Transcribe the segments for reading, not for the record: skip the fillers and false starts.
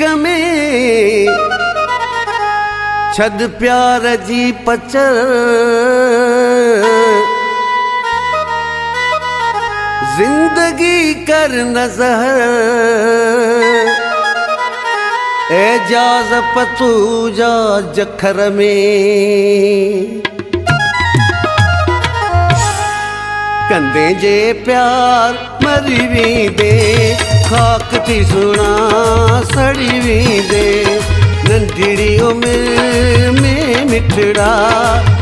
इश्क में छद प्यार जी पचर जिंदगी कर नजर एजाज पतूजा जखर में कंदे जे प्यार मरी भी दे खाक थी सुना सड़ी भी दे नंढड़ी उम्र में मिठड़ा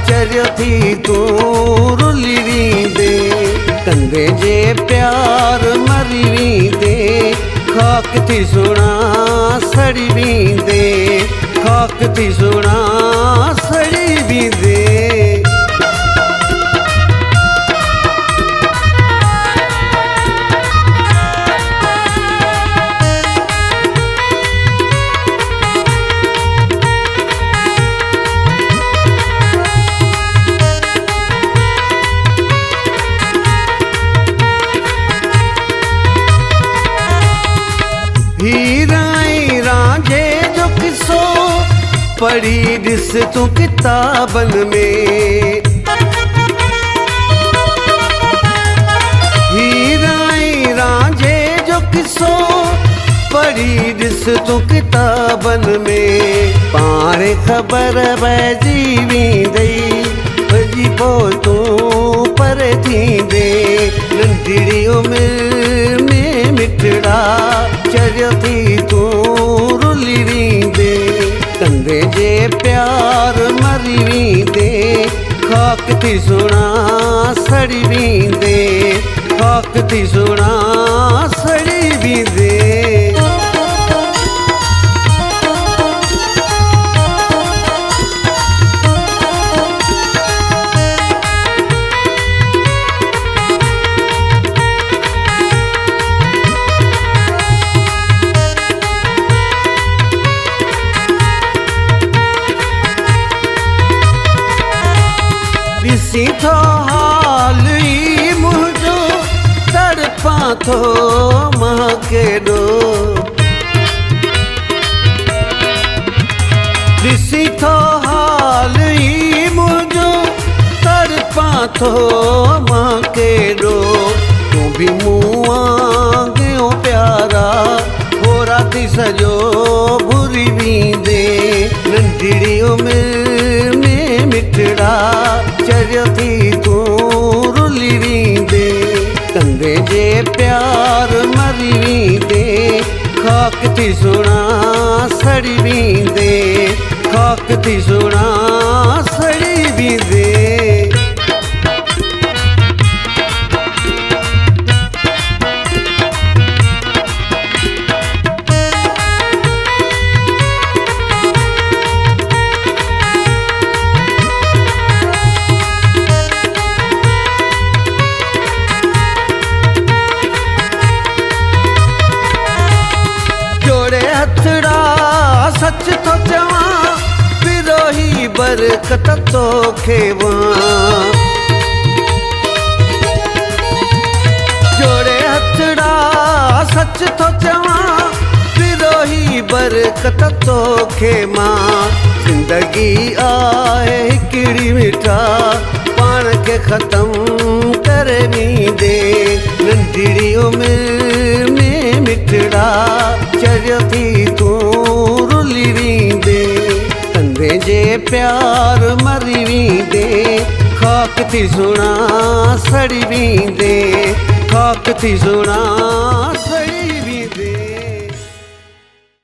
चरियो थी तू रुली भी दे कंदे जे प्यार मरी भी दे खाक थी सुना सड़ी भी दे खाक थी सुना सड़ी भी दे हीराई रांझे जो किसो पढ़ी ॾिस तूं किताबन में हीराई रांझे जो किसो पढ़ी ॾिस तूं किताबन में पाणे ख़बर पइजी वेंदई भॼी पोइ तूं परे थींदे नंढड़ी उमिरि में मिठड़ा चरियो थी तू रुली वेंदे कंदे जे प्यार मरी वेंदे खाक थी सुना सड़ी वेंदे खाक थी सुना सड़ी वेंदे ॾिसी थो हाल ई मुंहिंजो तड़पां थो मां केॾो ॾिसी थो हाल ई मुंहिंजो तड़पां थो मां केॾो तूं बि मूं वांगुरु प्यारा होरा थी सॼो भुरी वेंदे नंढड़ी उमिरि में मिठड़ा चरियो थी तू रुली वेंदे कंदे जे प्यार मरी वेंदे खाक थी सुना सड़ी वेंदे खाक थी सुना सड़ी वेंदे सच तो चवां विरोही बरकत तो खेवां जोड़े हथड़ा सच तो चवां विरोही बरकत तो खेवां जिंदगी आहे हिकिड़ी मिठा पाण खे ख़त्म करे वेंदे नंढड़ी उमिरि में मिठड़ा चरियो थी तू रुली वेंदे कंदे जे प्यार मरी वेंदे खाक थी सुना सड़ी वेंदे खाक थी सुना सड़ी